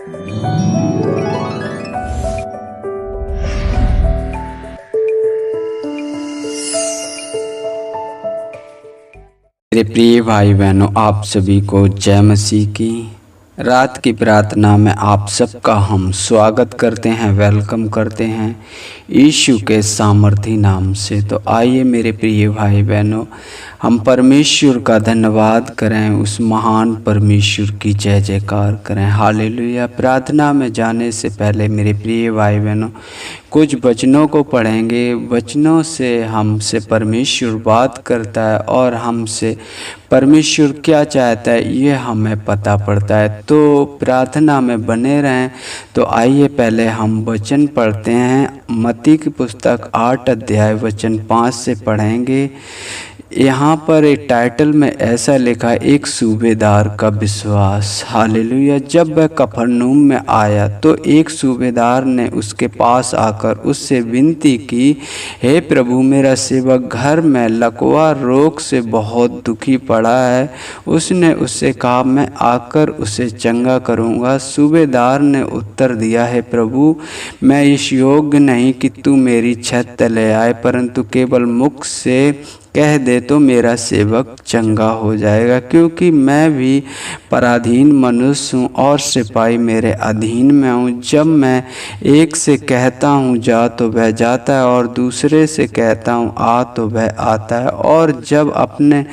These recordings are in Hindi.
मेरे प्रिय भाई बहनों, आप सभी को जय मसीह की। रात की प्रार्थना में आप सबका हम स्वागत करते हैं, वेलकम करते हैं यीशु के सामर्थी नाम से। तो आइए मेरे प्रिय भाई बहनों, हम परमेश्वर का धन्यवाद करें, उस महान परमेश्वर की जय जयकार करें। हालेलुया। प्रार्थना में जाने से पहले मेरे प्रिय भाई बहनों, कुछ वचनों को पढ़ेंगे। वचनों से हमसे परमेश्वर बात करता है और हमसे परमेश्वर क्या चाहता है ये हमें पता पड़ता है। तो प्रार्थना में बने रहें। तो आइए पहले हम वचन पढ़ते हैं। मत्ती की पुस्तक 8 अध्याय वचन 5 से पढ़ेंगे। यहाँ पर एक टाइटल में ऐसा लिखा, एक सूबेदार का विश्वास। हालेलुया। जब वह कफरनहूम में आया तो एक सूबेदार ने उसके पास आकर उससे विनती की, हे प्रभु, मेरा सेवक घर में लकवा रोग से बहुत दुखी पड़ा है। उसने उससे कहा, मैं आकर उसे चंगा करूँगा। सूबेदार ने उत्तर दिया, हे प्रभु, मैं इस योग्य नहीं कि तू मेरी छत तले आए, परंतु केवल मुख से कह दे तो मेरा सेवक चंगा हो जाएगा। क्योंकि मैं भी पराधीन मनुष्य हूँ और सिपाही मेरे अधीन में हूँ। जब मैं एक से कहता हूँ जा तो वह जाता है, और दूसरे से कहता हूँ आ तो वह आता है, और जब अपने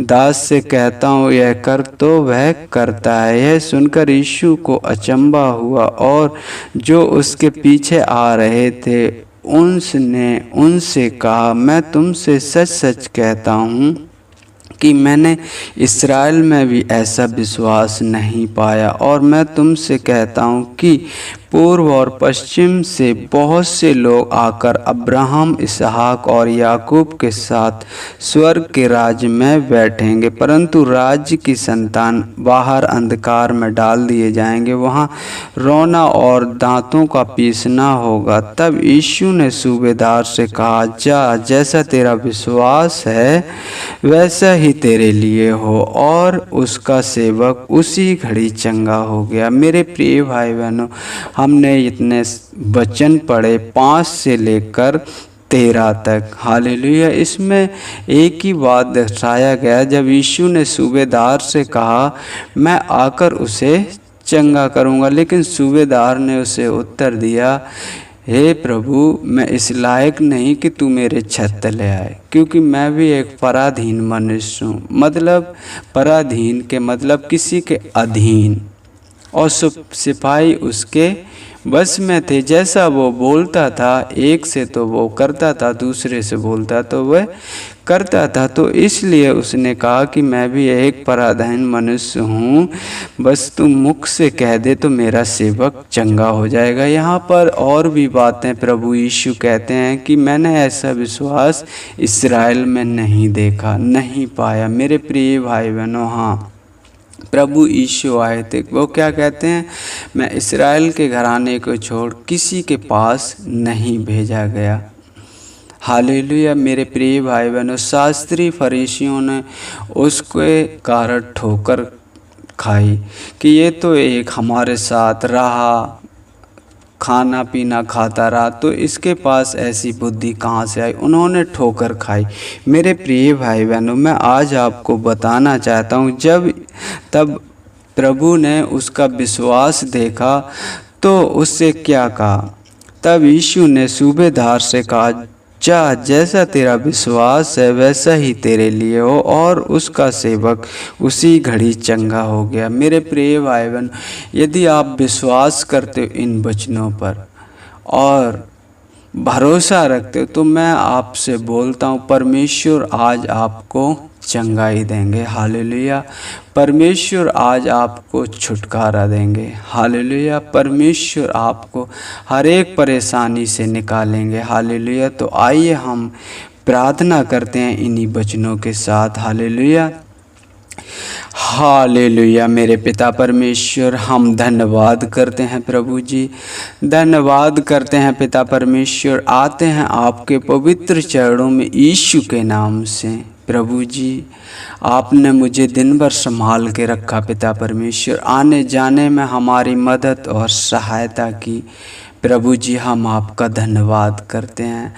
दास से कहता हूँ यह कर तो वह करता है। यह सुनकर यीशु को अचंभा हुआ, और जो उसके पीछे आ रहे थे उसने उनसे कहा, मैं तुमसे सच सच कहता हूँ कि मैंने इस्राएल में भी ऐसा विश्वास नहीं पाया। और मैं तुमसे कहता हूँ कि पूर्व और पश्चिम से बहुत से लोग आकर अब्राहम, इसहाक और याकूब के साथ स्वर्ग के राज्य में बैठेंगे, परंतु राज्य की संतान बाहर अंधकार में डाल दिए जाएंगे। वहाँ रोना और दांतों का पीसना होगा। तब यीशु ने सूबेदार से कहा, जा, जैसा तेरा विश्वास है वैसा ही तेरे लिए हो। और उसका सेवक उसी घड़ी चंगा हो गया। मेरे प्रिय भाई बहनों, हमने इतने वचन पढ़े 5 से लेकर 13 तक। हालेलुया। इसमें एक ही बात दर्शाया गया, जब यीशु ने सूबेदार से कहा, मैं आकर उसे चंगा करूंगा, लेकिन सूबेदार ने उसे उत्तर दिया, हे प्रभु, मैं इस लायक नहीं कि तू मेरे छत तले आए, क्योंकि मैं भी एक पराधीन मनुष्य हूँ। मतलब पराधीन के मतलब किसी के अधीन, और सिपाही उसके बस में थे। जैसा वो बोलता था एक से तो वो करता था, दूसरे से बोलता तो वह करता था। तो इसलिए उसने कहा कि मैं भी एक पराधीन मनुष्य हूँ, बस तुम मुख से कह दे तो मेरा सेवक चंगा हो जाएगा। यहाँ पर और भी बातें प्रभु यीशु कहते हैं कि मैंने ऐसा विश्वास इस्राएल में नहीं देखा, नहीं पाया। मेरे प्रिय भाई बहनों, हाँ, प्रभु यीशु आए थे, वो क्या कहते हैं, मैं इस्राएल के घराने को छोड़ किसी के पास नहीं भेजा गया। हालेलुया। मेरे प्रिय भाई बहनों, शास्त्री फरीसियों ने उसके कारण ठोकर खाई कि ये तो एक हमारे साथ रहा, खाना पीना खाता रहा, तो इसके पास ऐसी बुद्धि कहाँ से आई। उन्होंने ठोकर खाई। मेरे प्रिय भाई बहनों, मैं आज आपको बताना चाहता हूँ, तब प्रभु ने उसका विश्वास देखा तो उससे क्या कहा। तब यीशु ने सूबेदार से कहा, जा, जैसा तेरा विश्वास है वैसा ही तेरे लिए हो। और उसका सेवक उसी घड़ी चंगा हो गया। मेरे प्रिय भाई बहन, यदि आप विश्वास करते हो इन वचनों पर और भरोसा रखते हो, तो मैं आपसे बोलता हूँ, परमेश्वर आज आपको चंगाई देंगे। हालेलुया। परमेश्वर आज आपको छुटकारा देंगे। हालेलुया। परमेश्वर आपको हर एक परेशानी से निकालेंगे। हालेलुया। तो आइए हम प्रार्थना करते हैं इन्हीं वचनों के साथ। हालेलुया। हालेलुया। मेरे पिता परमेश्वर, हम धन्यवाद करते हैं प्रभु जी, धन्यवाद करते हैं पिता परमेश्वर। आते हैं आपके पवित्र चरणों में यीशु के नाम से। प्रभु जी, आपने मुझे दिन भर संभाल के रखा पिता परमेश्वर, आने जाने में हमारी मदद और सहायता की। प्रभु जी हम आपका धन्यवाद करते हैं।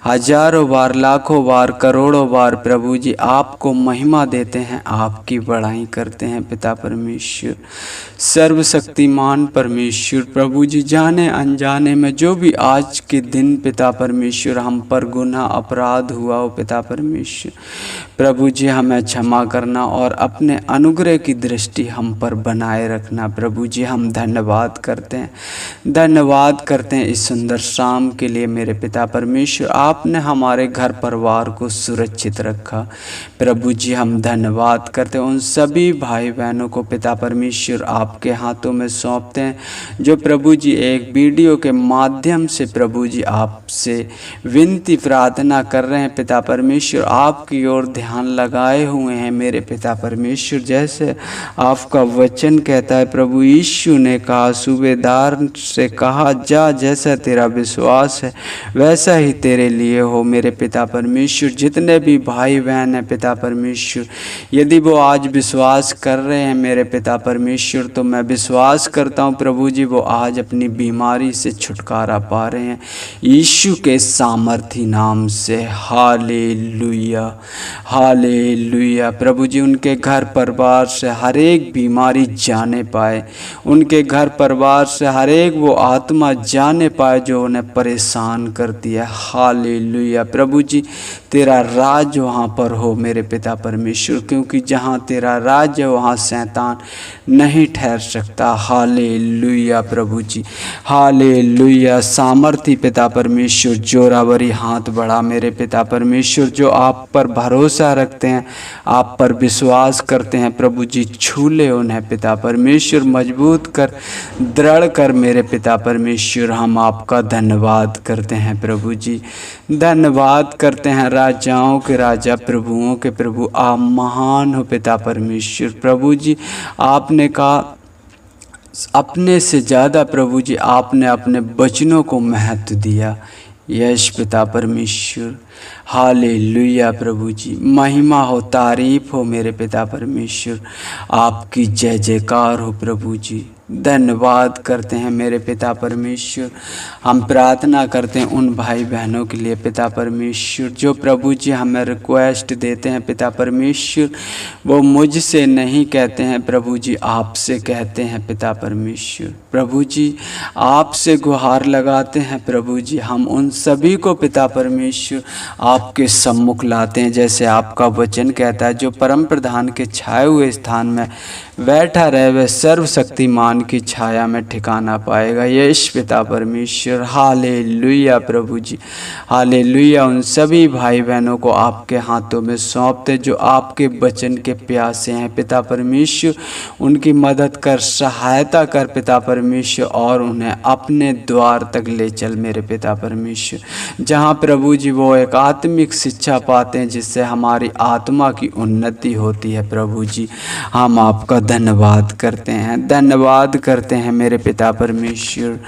हजारों बार, लाखों बार, करोड़ों बार प्रभु जी आपको महिमा देते हैं, आपकी बड़ाई करते हैं पिता परमेश्वर। सर्वशक्तिमान परमेश्वर प्रभु जी, जाने अनजाने में जो भी आज के दिन पिता परमेश्वर हम पर गुनाह अपराध हुआ हो पिता परमेश्वर, प्रभु जी हमें क्षमा करना और अपने अनुग्रह की दृष्टि हम पर बनाए रखना। प्रभु जी हम धन्यवाद करते हैं, धन्यवाद करते हैं इस सुंदर शाम के लिए मेरे पिता परमेश्वर। आपने हमारे घर परिवार को सुरक्षित रखा। प्रभु जी हम धन्यवाद करते हैं उन सभी भाई बहनों को पिता परमेश्वर आपके हाथों में सौंपते हैं, जो प्रभु जी एक वीडियो के माध्यम से प्रभु जी आपसे विनती प्रार्थना कर रहे हैं पिता परमेश्वर, आपकी ओर ध्यान लगाए हुए हैं मेरे पिता परमेश्वर। जैसे आपका वचन कहता है, प्रभु यीशु ने कहा, सूबेदार से कहा, जा जैसा तेरा विश्वास है वैसा ही तेरे लिए हो मेरे पिता परमेश्वर। जितने भी भाई बहन हैं पिता परमेश्वर, यदि वो आज विश्वास कर रहे हैं मेरे पिता परमेश्वर, तो मैं विश्वास करता हूँ प्रभु जी वो आज अपनी बीमारी से छुटकारा पा रहे हैं यीशु के सामर्थी नाम से। Hallelujah, hallelujah. प्रभु जी उनके घर परिवार से हर एक बीमारी जाने पाए, उनके घर परिवार से हर एक वो आत्मा जाने पाए जो उन्हें परेशान करती है। हालेलुया। प्रभु जी तेरा राज वहाँ पर हो मेरे पिता परमेश्वर, क्योंकि जहाँ तेरा राज है वहाँ शैतान नहीं ठहर सकता। हालेलुया प्रभु जी, हालेलुया। सामर्थी पिता परमेश्वर, जोरावरी हाथ बढ़ा मेरे पिता परमेश्वर, जो आप पर भरोसा रखते हैं, आप पर विश्वास करते हैं प्रभु जी, छू ले उन्हें पिता परमेश्वर, मजबूत कर, दृढ़ कर मेरे पिता परमेश्वर। हम आपका धन्यवाद करते हैं प्रभु जी, धन्यवाद करते हैं राजाओं के राजा, प्रभुओं के प्रभु, आप महान हो पिता परमेश्वर। प्रभु जी आपने कहा अपने से ज़्यादा प्रभु जी आपने अपने वचनों को महत्व दिया। यश पिता परमेश्वर, हालेलुया प्रभु जी, महिमा हो, तारीफ हो मेरे पिता परमेश्वर, आपकी जय जयकार हो प्रभु जी। धन्यवाद करते हैं मेरे पिता परमेश्वर। हम प्रार्थना करते हैं उन भाई बहनों के लिए पिता परमेश्वर, जो प्रभु जी हमें रिक्वेस्ट देते हैं पिता परमेश्वर, वो मुझसे नहीं कहते हैं प्रभु जी, आपसे कहते हैं पिता परमेश्वर। प्रभु जी आपसे गुहार लगाते हैं प्रभु जी। हम उन सभी को पिता परमेश्वर आपके सम्मुख लाते हैं, जैसे आपका वचन कहता है, जो परम प्रधान के छाए हुए स्थान में बैठा रहे वह सर्वशक्तिमान की छाया में ठिकाना पाएगा। यश पिता परमेश्वर, हालेलुया प्रभु जी, हालेलुया। उन सभी भाई बहनों को आपके हाथों में सौंपते जो आपके वचन के प्यासे हैं पिता परमेश्वर, उनकी मदद कर, सहायता कर पिता परमेश्वर, और उन्हें अपने द्वार तक ले चल मेरे पिता परमेश्वर, जहाँ प्रभु जी वो एक आत्मिक शिक्षा पाते हैं जिससे हमारी आत्मा की उन्नति होती है। प्रभु जी हम आपका धन्यवाद करते हैं, धन्यवाद करते हैं मेरे पिता परमेश्वर,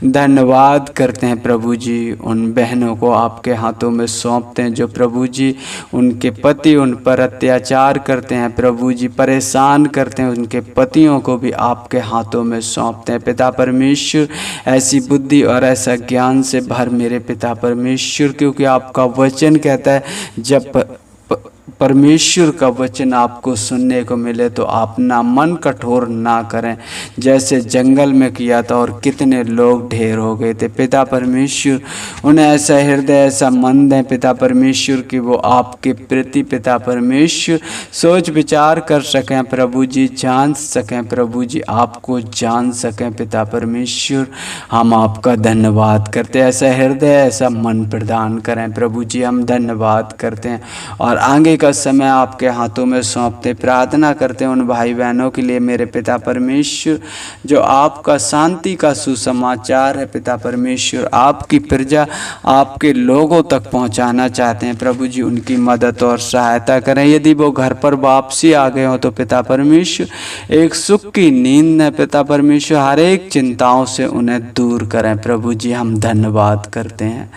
धन्यवाद करते हैं प्रभु जी। उन बहनों को आपके हाथों में सौंपते हैं जो प्रभु जी उनके पति उन पर अत्याचार करते हैं प्रभु जी, परेशान करते हैं, उनके पतियों को भी आपके हाथों में सौंपते हैं पिता परमेश्वर। ऐसी बुद्धि और ऐसा ज्ञान से भर मेरे पिता परमेश्वर, क्योंकि आपका वचन कहता है जब परमेश्वर का वचन आपको सुनने को मिले तो अपना मन कठोर ना करें, जैसे जंगल में किया था और कितने लोग ढेर हो गए थे पिता परमेश्वर। उन्हें ऐसा हृदय, ऐसा मन दें पिता परमेश्वर कि वो आपके प्रति पिता परमेश्वर सोच विचार कर सकें प्रभु जी, जान सकें प्रभु जी, आपको जान सकें पिता परमेश्वर। हम आपका धन्यवाद करते हैं, ऐसा हृदय, ऐसा मन प्रदान करें प्रभु जी, हम धन्यवाद करते हैं और आगे का समय आपके हाथों में सौंपते, प्रार्थना करते हैं उन भाई बहनों के लिए मेरे पिता परमेश्वर, जो आपका शांति का सुसमाचार है पिता परमेश्वर, आपकी प्रजा आपके लोगों तक पहुंचाना चाहते हैं प्रभु जी, उनकी मदद और सहायता करें। यदि वो घर पर वापसी आ गए हो तो पिता परमेश्वर एक सुख की नींद है पिता परमेश्वर, हर एक चिंताओं से उन्हें दूर करें प्रभु जी। हम धन्यवाद करते हैं,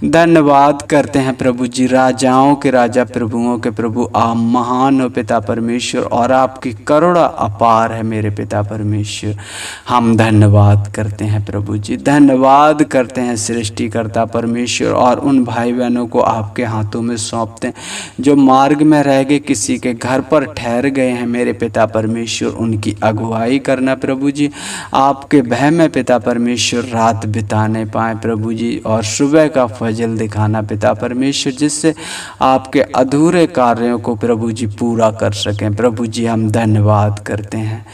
धन्यवाद करते हैं प्रभु जी, राजाओं के राजा, प्रभुओं के प्रभु आप महान हो पिता परमेश्वर, और आपकी करुणा अपार है मेरे पिता परमेश्वर। हम धन्यवाद करते हैं प्रभु जी, धन्यवाद करते हैं सृष्टिकर्ता परमेश्वर, और उन भाई बहनों को आपके हाथों में सौंपते हैं जो मार्ग में रह गए, किसी के घर पर ठहर गए हैं मेरे पिता परमेश्वर। उनकी अगुवाई करना प्रभु जी, आपके भय में पिता परमेश्वर रात बिताने पाए प्रभु जी, और सुबह का फजल दिखाना पिता परमेश्वर, जिससे आपके अधूरे कार्यों को प्रभु जी पूरा कर सकें। प्रभु जी हम धन्यवाद करते हैं,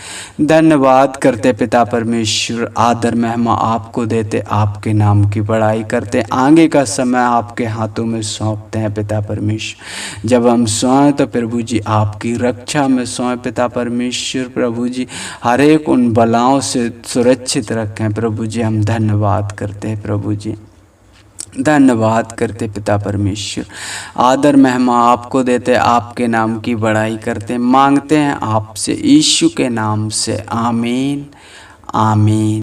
धन्यवाद करते पिता परमेश्वर, आदर महिमा आपको देते, आपके नाम की बड़ाई करते, आगे का समय आपके हाथों में सौंपते हैं पिता परमेश्वर। जब हम सोएं तो प्रभु जी आपकी रक्षा में सोएं पिता परमेश्वर। प्रभु जी हर एक उन बलाओं से सुरक्षित रखें प्रभु जी, हम धन्यवाद करते हैं प्रभु जी, धन्यवाद करते पिता परमेश्वर। आदर महिमा आपको देते, आपके नाम की बड़ाई करते, मांगते हैं आपसे यीशु के नाम से, आमीन आमीन।